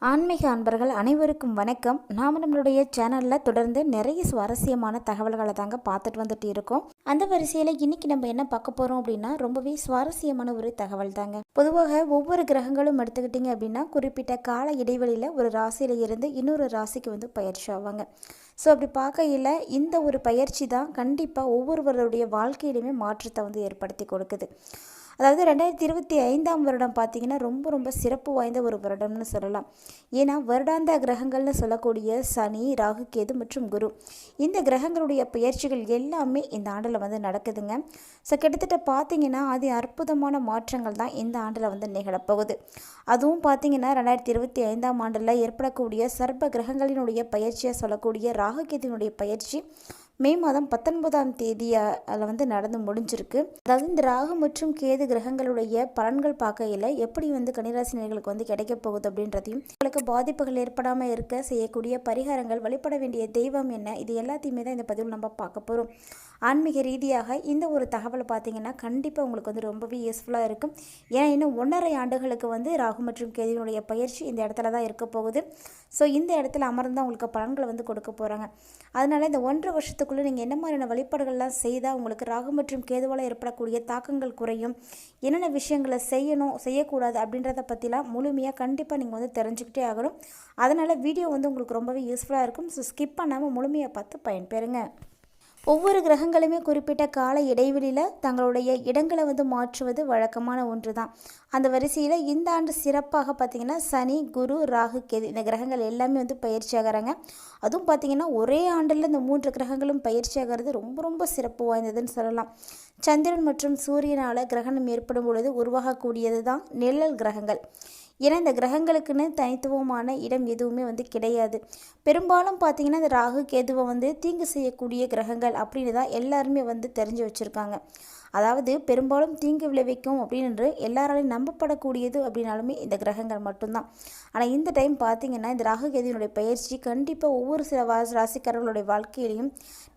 ஆன்மீக அன்பர்கள் அனைவருக்கும் வணக்கம். நாம் நம்மளுடைய சேனலில் தொடர்ந்து நிறைய சுவாரஸ்யமான தகவல்களை தாங்க பார்த்துட்டு வந்துட்டு இருக்கோம். அந்த வரிசையில் இன்னைக்கு நம்ம என்ன பார்க்க போகிறோம் அப்படின்னா ரொம்பவே சுவாரஸ்யமான ஒரு தகவல் தாங்க. பொதுவாக ஒவ்வொரு கிரகங்களும் எடுத்துக்கிட்டிங்க அப்படின்னா குறிப்பிட்ட கால இடைவெளியில் ஒரு ராசியில் இருந்து இன்னொரு ராசிக்கு வந்து பயிற்சி ஆவாங்க. ஸோ அப்படி பார்க்கையில் இந்த ஒரு பயிற்சி தான் கண்டிப்பாக ஒவ்வொருவருடைய வாழ்க்கையிலுமே மாற்றத்தை வந்து ஏற்படுத்தி கொடுக்குது. அதாவது 2025ஆம் வருடம் பார்த்திங்கன்னா ரொம்ப சிறப்பு வாய்ந்த ஒரு வருடம்னு சொல்லலாம். ஏன்னா வருடாந்த கிரகங்கள்னு சொல்லக்கூடிய சனி, ராகு, கேது மற்றும் குரு, இந்த கிரகங்களுடைய பயிற்சிகள் எல்லாமே இந்த ஆண்டில் வந்து நடக்குதுங்க. ஸோ கிட்டத்தட்ட பார்த்திங்கன்னா அது அற்புதமான மாற்றங்கள் தான் இந்த ஆண்டில் வந்து நிகழப்போகுது. அதுவும் பார்த்திங்கன்னா 2025ஆம் ஆண்டில் ஏற்படக்கூடிய சர்ப்ப கிரகங்களினுடைய பயிற்சியாக சொல்லக்கூடிய ராகு கேதுவினுடைய பயிற்சி மே மாதம் 19ஆம் தேதி அதில் வந்து நடந்து முடிஞ்சிருக்கு. அதாவது இந்த ராகு மற்றும் கேது கிரகங்களுடைய பலன்கள் பார்க்கையில் எப்படி வந்து கன்னிராசினியர்களுக்கு வந்து கிடைக்க போகுது அப்படின்றதையும், உங்களுக்கு பாதிப்புகள் ஏற்படாமல் இருக்க செய்யக்கூடிய பரிகாரங்கள், வழிபட வேண்டிய தெய்வம் என்ன, இது எல்லாத்தையுமே தான் இந்த பதிவில் நம்ம பார்க்க போகிறோம். ஆன்மீக ரீதியாக இந்த ஒரு தகவல் பார்த்திங்கன்னா கண்டிப்பாக உங்களுக்கு வந்து ரொம்பவே யூஸ்ஃபுல்லாக இருக்கும். ஏன்னா இன்னும் 1.5 ஆண்டுகளுக்கு வந்து ராகு மற்றும் கேதுவினுடைய பயிற்சி இந்த இடத்துல தான் இருக்க போகுது. ஸோ இந்த இடத்துல அமர்ந்து உங்களுக்கு பலன்களை வந்து கொடுக்க போகிறாங்க. அதனால் இந்த 1.5 வருஷத்துக்குள்ளே நீங்கள் என்ன மாதிரியான வழிபாடுகள்லாம் செய்தால் உங்களுக்கு ராகு மற்றும் கேதுவால் ஏற்படக்கூடிய தாக்கங்கள் குறையும், என்னென்ன விஷயங்களை செய்யணும் செய்யக்கூடாது அப்படின்றத பற்றிலாம் முழுமையாக கண்டிப்பாக நீங்கள் வந்து தெரிஞ்சுக்கிட்டே ஆகணும். அதனால் வீடியோ வந்து உங்களுக்கு ரொம்பவே யூஸ்ஃபுல்லாக இருக்கும். ஸோ ஸ்கிப் பண்ணாமல் முழுமையாக பார்த்து பயன்பெறுங்க. ஒவ்வொரு கிரகங்களுமே குறிப்பிட்ட கால இடைவெளியில் தங்களுடைய இடங்களை வந்து மாற்றுவது வழக்கமான ஒன்று தான். அந்த வரிசையில் இந்த ஆண்டு சிறப்பாக பார்த்திங்கன்னா சனி, குரு, ராகு, கேது இந்த கிரகங்கள் எல்லாமே வந்து பயிற்சி ஆகிறாங்க. அதுவும் பார்த்திங்கன்னா ஒரே ஆண்டில் இந்த 3 கிரகங்களும் பயிற்சி ஆகிறது ரொம்ப சிறப்பு வாய்ந்ததுன்னு சொல்லலாம். சந்திரன் மற்றும் சூரியனால் கிரகணம் ஏற்படும் பொழுது உருவாகக்கூடியது தான் நிழல் கிரகங்கள். ஏன்னா இந்த கிரகங்களுக்குன்னு தனித்துவமான இடம் எதுவுமே வந்து கிடையாது. பெரும்பாலும் பார்த்திங்கன்னா இந்த ராகு கேதுவை வந்து தீங்கு செய்யக்கூடிய கிரகங்கள் அப்படின்னு தான் எல்லாருமே வந்து தெரிஞ்சு வச்சுருக்காங்க. அதாவது பெரும்பாலும் தீங்கு விளைவிக்கும் அப்படின்னு எல்லாராலையும் நம்பப்படக்கூடியது அப்படின்னாலுமே இந்த கிரகங்கள் மட்டும்தான். ஆனால் இந்த டைம் பார்த்திங்கன்னா இந்த ராகு கேதுவினுடைய பயிற்சி கண்டிப்பாக ஒவ்வொரு சில ராசிக்காரர்களுடைய வாழ்க்கையிலையும்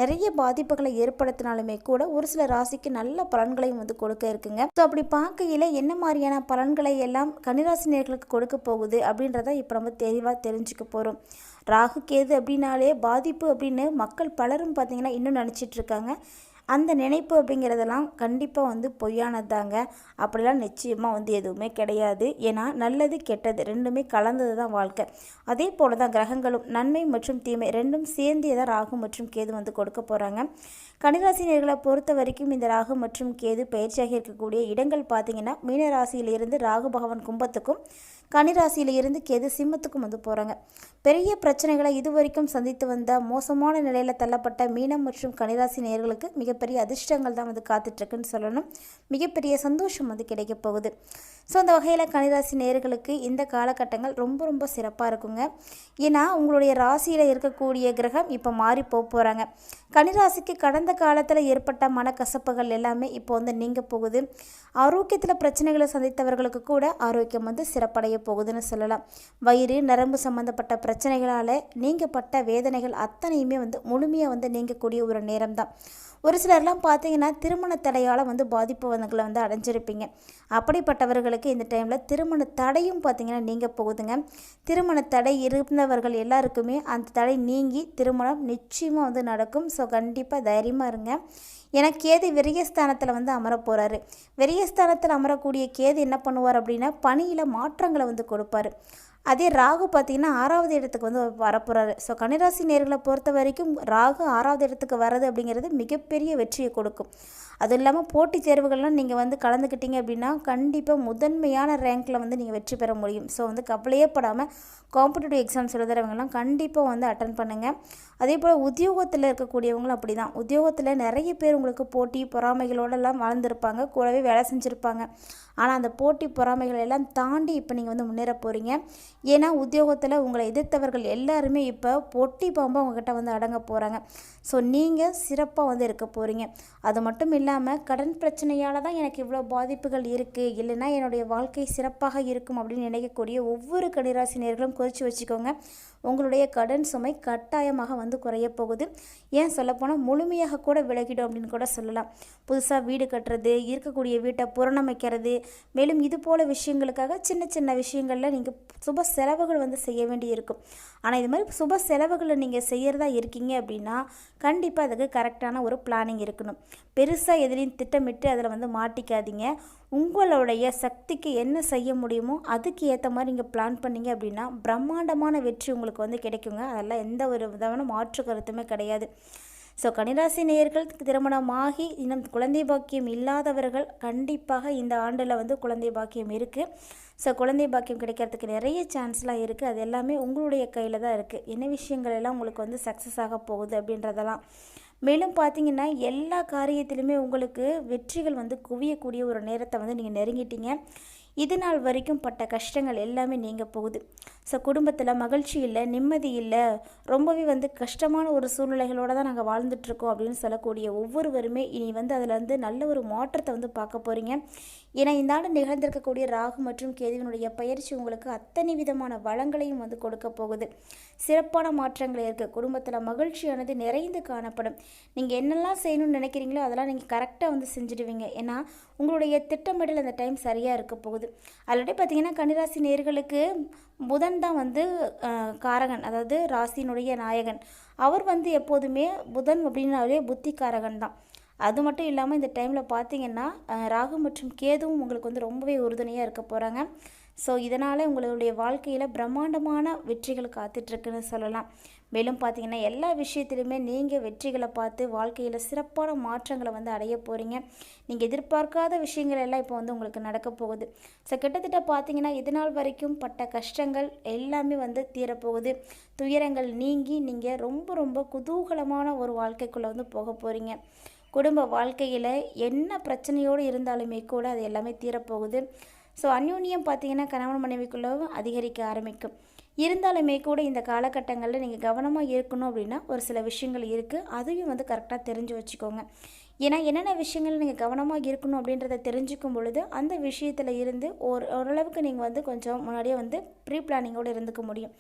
நிறைய பாதிப்புகளை ஏற்படுத்தினாலுமே கூட ஒரு சில ராசிக்கு நல்ல பலன்களையும் வந்து கொடுக்க இருக்குங்க. ஸோ அப்படி பார்க்கையில் என்ன மாதிரியான பலன்களை எல்லாம் கன்னிராசினியர்களுக்கு கொடுக்க போகுது அப்படின்றத இப்போ நம்ம தெளிவாக தெரிஞ்சுக்க போகிறோம். ராகு கேது அப்படின்னாலே பாதிப்பு அப்படின்னு மக்கள் பலரும் பார்த்திங்கன்னா இன்னும் நினச்சிட்டு இருக்காங்க. அந்த நினைப்பு அப்படிங்கிறதெல்லாம் கண்டிப்பாக வந்து பொய்யானதாங்க. அப்படிலாம் நிச்சயமாக வந்து எதுவுமே கிடையாது. ஏன்னா நல்லது கெட்டது ரெண்டுமே கலந்தது தான் வாழ்க்கை. அதே போல் தான் கிரகங்களும் நன்மை மற்றும் தீமை ரெண்டும் சேர்ந்தே தான் ராகு மற்றும் கேது வந்து கொடுக்க போகிறாங்க. கன்னிராசினியர்களை பொறுத்த வரைக்கும் இந்த ராகு மற்றும் கேது பயிற்சியாக இருக்கக்கூடிய இடங்கள் பார்த்திங்கன்னா மீனராசியிலிருந்து ராகு பகவான் கும்பத்துக்கும், கன்னிராசியிலிருந்து கேது சிம்மத்துக்கும் வந்து போகிறாங்க. பெரிய பிரச்சனைகளை இதுவரைக்கும் சந்தித்து வந்த மோசமான நிலையில் தள்ளப்பட்ட மீனம் மற்றும் கன்னிராசி நேயர்களுக்கு மிகப்பெரிய அதிர்ஷ்டங்கள் தான் வந்து காத்துட்ருக்குன்னு சொல்லணும். மிகப்பெரிய சந்தோஷம் வந்து கிடைக்க போகுது. ஸோ அந்த வகையில் கன்னிராசி நேயர்களுக்கு இந்த காலகட்டங்கள் ரொம்ப சிறப்பாக இருக்குங்க. ஏன்னா உங்களுடைய ராசியில் இருக்கக்கூடிய கிரகம் இப்போ மாறி போகிறாங்க. கன்னிராசிக்கு கடந்த காலத்தில் ஏற்பட்ட மனக்கசப்புகள் எல்லாமே இப்போ வந்து நீங்க போகுது. ஆரோக்கியத்தில் பிரச்சனைகளை சந்தித்தவர்களுக்கு கூட ஆரோக்கியம் வந்து சிறப்படைய போகுதுன்னு சொல்லலாம். வயிறு, நரம்பு சம்மந்தப்பட்ட பிரச்சனைகளால் நீங்கப்பட்ட வேதனைகள் அத்தனையுமே வந்து முழுமையாக வந்து நீங்கக்கூடிய ஒரு நேரம் தான். ஒரு சிலர்லாம் பார்த்தீங்கன்னா திருமண தடையால் வந்து பாதிப்பு வந்து அடைஞ்சிருப்பீங்க. அப்படிப்பட்டவர்களுக்கு இந்த டைமில் திருமண தடையும் பார்த்திங்கன்னா நீங்கள் போகுதுங்க. திருமண தடை இருந்தவர்கள் எல்லாருக்குமே அந்த தடை நீங்கி திருமணம் நிச்சயமாக வந்து நடக்கும். ஸோ கண்டிப்பாக தைரியமாக இருங்க. ஏன்னா கேது விரயஸ்தானத்தில் வந்து அமர போகிறாரு. விரயஸ்தானத்தில் அமரக்கூடிய கேது என்ன பண்ணுவார் அப்படின்னா பணியில் மாற்றங்களை வந்து கொடுப்பார். அதே ராகு பார்த்திங்கன்னா 6வது இடத்துக்கு வந்து வரப்போகிறாரு. ஸோ கன்னிராசி நேயர்களை பொறுத்த வரைக்கும் ராகு 6வது இடத்துக்கு வர்றது அப்படிங்கிறது மிகப்பெரிய வெற்றியை கொடுக்கும். அதுவும் இல்லாமல் போட்டித் தேர்வுகள்லாம் நீங்கள் வந்து கலந்துக்கிட்டீங்க அப்படின்னா கண்டிப்பாக முதன்மையான ரேங்க்கில் வந்து நீங்கள் வெற்றி பெற முடியும். ஸோ வந்து கவலையே படாமல் காம்படிட்டிவ் எக்ஸாம்ஸ் எழுதுறவங்கலாம் கண்டிப்பாக வந்து அட்டன் பண்ணுங்கள். அதே போல் உத்தியோகத்தில் இருக்கக்கூடியவங்களும் அப்படி தான். உத்தியோகத்தில் நிறைய பேர் உங்களுக்கு போட்டி பொறாமைகளோடெல்லாம் வாழ்ந்துருப்பாங்க, கூடவே வேலை செஞ்சுருப்பாங்க. ஆனால் அந்த போட்டி பொறாமைகள் எல்லாம் தாண்டி இப்போ நீங்கள் வந்து முன்னேற போகிறீங்க. ஏன்னா உத்தியோகத்தில் உங்களை எதிர்த்தவர்கள் எல்லாருமே இப்போ பொட்டி பாம்பாக உங்ககிட்ட வந்து அடங்க போகிறாங்க. ஸோ நீங்கள் சிறப்பாக வந்து இருக்க போகிறீங்க. அது மட்டும் இல்லாமல் கடன் பிரச்சனையால் தான் எனக்கு இவ்வளோ பாதிப்புகள் இருக்குது, இல்லைன்னா என்னுடைய வாழ்க்கை சிறப்பாக இருக்கும் அப்படின்னு நினைக்கக்கூடிய ஒவ்வொரு கன்னிராசினியர்களும் குறித்து வச்சுக்கோங்க. உங்களுடைய கடன் சுமை கட்டாயமாக வந்து குறைய போகுது. ஏன் சொல்லப்போனால் முழுமையாக கூட விலகிடும் அப்படின்னு கூட சொல்லலாம். புதுசாக வீடு கட்டுறது, இருக்கக்கூடிய வீட்டை புறணமைக்கிறது, மேலும் இது போல் விஷயங்களுக்காக சின்ன சின்ன விஷயங்களில் நீங்கள் சுப செலவுகள் வந்து செய்ய வேண்டி இருக்கும். ஆனால் இது மாதிரி சுப செலவுகளை நீங்கள் செய்கிறதா இருக்கீங்க அப்படின்னா கண்டிப்பாக அதுக்கு கரெக்டான ஒரு பிளானிங் இருக்கணும். பெருசாக எதுலேயும் திட்டமிட்டு அதில் வந்து மாட்டிக்காதீங்க. உங்களுடைய சக்திக்கு என்ன செய்ய முடியுமோ அதுக்கு ஏற்ற மாதிரி நீங்கள் பிளான் பண்ணிங்க அப்படின்னா பிரம்மாண்டமான வெற்றி உங்களுக்கு வந்து கிடைக்குங்க. அதெல்லாம் எந்த ஒரு விதமான மாற்று கருத்துமே கிடையாது. ஸோ கன்னிராசி நேயர்கள் திருமணமாகி இன்னும் குழந்தை பாக்கியம் இல்லாதவர்கள் கண்டிப்பாக இந்த ஆண்டில் வந்து குழந்தை பாக்கியம் இருக்குது. ஸோ குழந்தை பாக்கியம் கிடைக்கிறதுக்கு நிறைய சான்ஸ்லாம் இருக்குது. அது எல்லாமே உங்களுடைய கையில் தான் இருக்குது. என்ன விஷயங்கள் எல்லாம் உங்களுக்கு வந்து சக்ஸஸ் ஆக போகுது அப்படின்றதெல்லாம். மேலும் பார்த்தீங்கன்னா எல்லா காரியத்திலுமே உங்களுக்கு வெற்றிகள் வந்து குவியக்கூடிய ஒரு நேரத்தை வந்து நீங்கள் நெருங்கிட்டீங்க. இது நாள் வரைக்கும் பட்ட கஷ்டங்கள் எல்லாமே நீங்கள் போகுது. ஸோ குடும்பத்தில் மகிழ்ச்சி இல்லை, நிம்மதி இல்லை, ரொம்பவே வந்து கஷ்டமான ஒரு சூழ்நிலைகளோடு தான் நாங்கள் வாழ்ந்துட்டுருக்கோம் அப்படின்னு சொல்லக்கூடிய ஒவ்வொருவருமே இனி வந்து அதில் வந்து நல்ல ஒரு மாற்றத்தை வந்து பார்க்க போகிறீங்க. ஏன்னா இந்த ஆண்டு நிகழ்ந்திருக்கக்கூடிய ராகு மற்றும் கேதுவினுடைய பயிற்சி உங்களுக்கு அத்தனை விதமான வளங்களையும் வந்து கொடுக்க போகுது. சிறப்பான மாற்றங்கள் இருக்குது. குடும்பத்தில் மகிழ்ச்சியானது நிறைந்து காணப்படும். நீங்கள் என்னெல்லாம் செய்யணும்னு நினைக்கிறீங்களோ அதெல்லாம் நீங்கள் கரெக்டாக வந்து செஞ்சுடுவீங்க. ஏன்னா உங்களுடைய திட்டமிடல் அந்த டைம் சரியாக இருக்க போகுது. ஆல்ரெடி பார்த்திங்கன்னா கன்னிராசி நேயர்களுக்கு புதன் தான் வந்து காரகன், அதாவது ராசியினுடைய நாயகன். அவர் வந்து எப்போதுமே புதன் அப்படின்னாலே புத்திகாரகன் தான். அது மட்டும் இல்லாமல் இந்த டைமில் பார்த்திங்கன்னா ராகு மற்றும் கேதுவும் உங்களுக்கு வந்து ரொம்பவே உறுதுணையாக இருக்க போகிறாங்க. ஸோ இதனால் உங்களுடைய வாழ்க்கையில் பிரம்மாண்டமான வெற்றிகள் காத்துட்ருக்குன்னு சொல்லலாம். மேலும் பார்த்திங்கன்னா எல்லா விஷயத்திலுமே நீங்கள் வெற்றிகளை பார்த்து வாழ்க்கையில் சிறப்பான மாற்றங்களை வந்து அடைய போகிறீங்க. நீங்கள் எதிர்பார்க்காத விஷயங்கள் எல்லாம் இப்போ வந்து உங்களுக்கு நடக்க போகுது. ஸோ கிட்டத்தட்ட பார்த்திங்கன்னா இதனால் வரைக்கும் பட்ட கஷ்டங்கள் எல்லாமே வந்து தீரப்போகுது. துயரங்கள் நீங்கி நீங்கள் ரொம்ப ரொம்ப குதூகலமான ஒரு வாழ்க்கைக்குள்ளே வந்து போக போகிறீங்க. குடும்ப வாழ்க்கையில் என்ன பிரச்சனையோடு இருந்தாலுமே கூட அது எல்லாமே தீரப்போகுது. ஸோ அந்யோன்யம் பார்த்திங்கன்னா கணவன் மனைவிக்குள்ளே அதிகரிக்க ஆரம்பிக்கும். இருந்தாலுமே கூட இந்த காலகட்டங்களில் நீங்கள் கவனமாக இருக்கணும் அப்படின்னா ஒரு சில விஷயங்கள் இருக்குது. அதையும் வந்து கரெக்டாக தெரிஞ்சு வச்சுக்கோங்க. ஏன்னா என்னென்ன விஷயங்கள் நீங்கள் கவனமாக இருக்கணும் அப்படின்றத தெரிஞ்சுக்கும் பொழுது அந்த விஷயத்தில் இருந்து ஓரளவுக்கு நீங்கள் வந்து கொஞ்சம் முன்னாடியே வந்து ப்ரீ பிளானிங்கோடு இருந்துக்க முடியும்.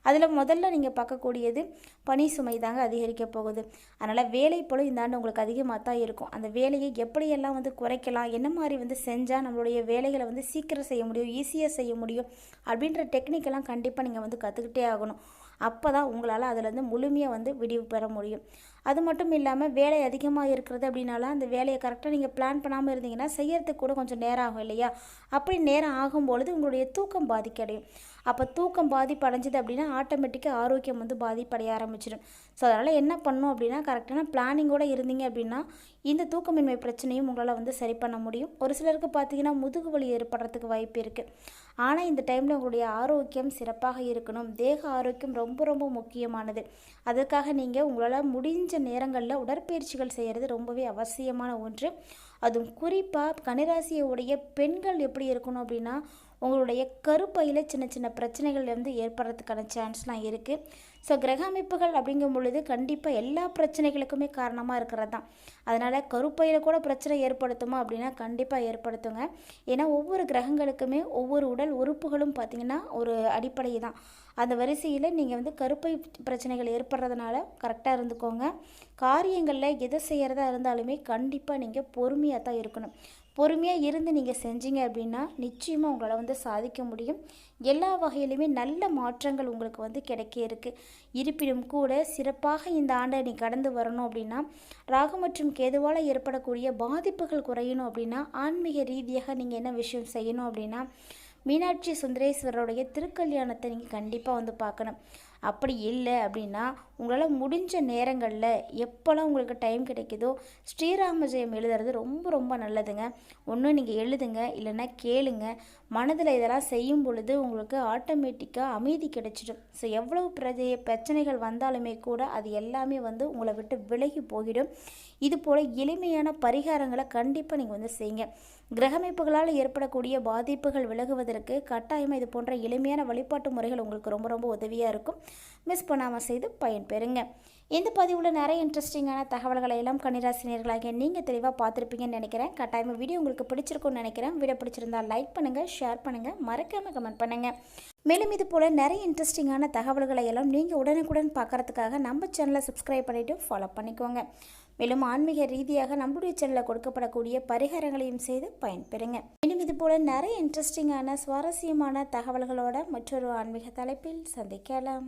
அதில் முதல்ல நீங்கள் பார்க்கக்கூடியது பணி சுமை தாங்க அதிகரிக்க போகுது. அதனால் வேலை போல் இந்த ஆண்டு உங்களுக்கு அதிகமாக தான் இருக்கும். அந்த வேலையை எப்படியெல்லாம் வந்து குறைக்கலாம், என்ன மாதிரி வந்து செஞ்சால் நம்மளுடைய வேலைகளை வந்து சீக்கிரம் செய்ய முடியும், ஈஸியாக செய்ய முடியும் அப்படின்ற டெக்னிக்கெல்லாம் கண்டிப்பாக நீங்கள் வந்து கற்றுக்கிட்டே ஆகணும். அப்போ தான் உங்களால் அதிலேருந்து முழுமையாக வந்து விடிவு பெற முடியும். அது மட்டும் இல்லாமல் வேலை அதிகமாக இருக்கிறது அப்படின்னாலும் அந்த வேலையை கரெக்டாக நீங்கள் பிளான் பண்ணாமல் இருந்தீங்கன்னா செய்யறதுக்கு கூட கொஞ்சம் நேரம் ஆகும் இல்லையா? அப்படி நேரம் ஆகும்பொழுது உங்களுடைய தூக்கம் பாதிக்கடையும். அப்போ தூக்கம் பாதிப்படைஞ்சிது அப்படின்னா ஆட்டோமேட்டிக்காக ஆரோக்கியம் வந்து பாதிப்படைய ஆரம்பிச்சிடும். ஸோ அதனால் என்ன பண்ணணும் அப்படின்னா கரெக்டான பிளானிங்கோடு இருந்தீங்க அப்படின்னா இந்த தூக்கமின்மை பிரச்சனையும் உங்களால் வந்து சரி பண்ண முடியும். ஒரு சிலருக்கு பார்த்திங்கன்னா முதுகு வலி ஏற்படுறதுக்கு வாய்ப்பு இருக்குது. ஆனால் இந்த டைமில் உங்களுடைய ஆரோக்கியம் சிறப்பாக இருக்கணும். தேக ஆரோக்கியம் ரொம்ப ரொம்ப முக்கியமானது. அதுக்காக நீங்கள் உங்களால் முடிஞ்ச நேரங்களில் உடற்பயிற்சிகள் செய்கிறது ரொம்பவே அவசியமான ஒன்று. அதுவும் குறிப்பாக கன்னிராசியுடைய பெண்கள் எப்படி இருக்கணும் அப்படின்னா உங்களுடைய கருப்பையில் சின்ன சின்ன பிரச்சனைகள் வந்து ஏற்படுறதுக்கான சான்ஸ்லாம் இருக்குது. ஸோ கிரக அமைப்புகள் அப்படிங்கும் பொழுது கண்டிப்பாக எல்லா பிரச்சனைகளுக்குமே காரணமாக இருக்கிறது தான். அதனால் கருப்பையில் கூட பிரச்சனை ஏற்படுத்துமா அப்படின்னா கண்டிப்பாக ஏற்படுத்துங்க. ஏன்னா ஒவ்வொரு கிரகங்களுக்குமே ஒவ்வொரு உடல் உறுப்புகளும் பார்த்திங்கன்னா ஒரு அடிப்படை தான். அந்த வரிசையில் நீங்கள் வந்து கருப்பை பிரச்சனைகள் ஏற்படுறதுனால கரெக்டாக இருந்துக்கோங்க. காரியங்களில் எதை செய்கிறதா இருந்தாலுமே கண்டிப்பாக நீங்கள் பொறுமையாக தான் இருக்கணும். பொறுமையாக இருந்து நீங்கள் செஞ்சீங்க அப்படின்னா நிச்சயமாக உங்களால் வந்து சாதிக்க முடியும். எல்லா வகையிலுமே நல்ல மாற்றங்கள் உங்களுக்கு வந்து கிடைக்க இருக்குது. இருப்பினும் கூட சிறப்பாக இந்த ஆண்டை நீ கடந்து வரணும் அப்படின்னா ராகு மற்றும் கேதுவால் ஏற்படக்கூடிய பாதிப்புகள் குறையணும் அப்படின்னா ஆன்மீக ரீதியாக நீங்கள் என்ன விஷயம் செய்யணும் அப்படின்னா மீனாட்சி சுந்தரேஸ்வரருடைய திருக்கல்யாணத்தை நீங்கள் கண்டிப்பாக வந்து பார்க்கணும். அப்படி இல்லை அப்படின்னா உங்களால் முடிஞ்ச நேரங்களில் எப்போல்லாம் உங்களுக்கு டைம் கிடைக்குதோ ஸ்ரீராம ஜெயம் எழுதுறது ரொம்ப ரொம்ப நல்லதுங்க. ஒன்று நீங்கள் எழுதுங்க, இல்லைன்னா கேளுங்க. மனதில் இதெல்லாம் செய்யும் பொழுது உங்களுக்கு ஆட்டோமேட்டிக்காக அமைதி கிடைச்சிடும். ஸோ எவ்வளவு பிரச்சனைகள் வந்தாலுமே கூட அது எல்லாமே வந்து உங்களை விட்டு விலகி போயிடும். இது போல் எளிமையான பரிகாரங்களை கண்டிப்பாக நீங்கள் வந்து செய்யுங்க. கிரகமைப்புகளால் ஏற்படக்கூடிய பாதிப்புகள் விலகுவதற்கு கட்டாயமாக இது போன்ற எளிமையான வழிபாட்டு முறைகள் உங்களுக்கு ரொம்ப ரொம்ப உதவியாக இருக்கும். மிஸ் பண்ணாமல் செய்து பயன்பெறுங்க. இந்த பதிவில் நிறைய இன்ட்ரெஸ்டிங்கான தகவல்களை எல்லாம் கன்னிராசினியர்களாகிய நீங்கள் தெளிவாக பார்த்துருப்பீங்கன்னு நினைக்கிறேன். கட்டாயமாக வீடியோ உங்களுக்கு பிடிச்சிருக்கும்னு நினைக்கிறேன். வீடியோ பிடிச்சிருந்தால் லைக் பண்ணுங்கள், ஷேர் பண்ணுங்கள், மறக்காமல் கமெண்ட் பண்ணுங்கள். மேலும் இது போல் நிறைய இன்ட்ரெஸ்டிங்கான தகவல்களை எல்லாம் நீங்கள் உடனுக்குடன் பார்க்குறதுக்காக நம்ம சேனலை சப்ஸ்கிரைப் பண்ணிவிட்டு ஃபாலோ பண்ணிக்கோங்க. மேலும் ஆன்மீக ரீதியாக நம்முடைய சேனலில் கொடுக்கப்படக்கூடிய பரிகாரங்களையும் செய்து பயன்பெறுங்க. மேலும் இது போல் நிறைய இன்ட்ரெஸ்டிங்கான சுவாரஸ்யமான தகவல்களோட மற்றொரு ஆன்மீக தலைப்பில் சந்திக்கலாம்.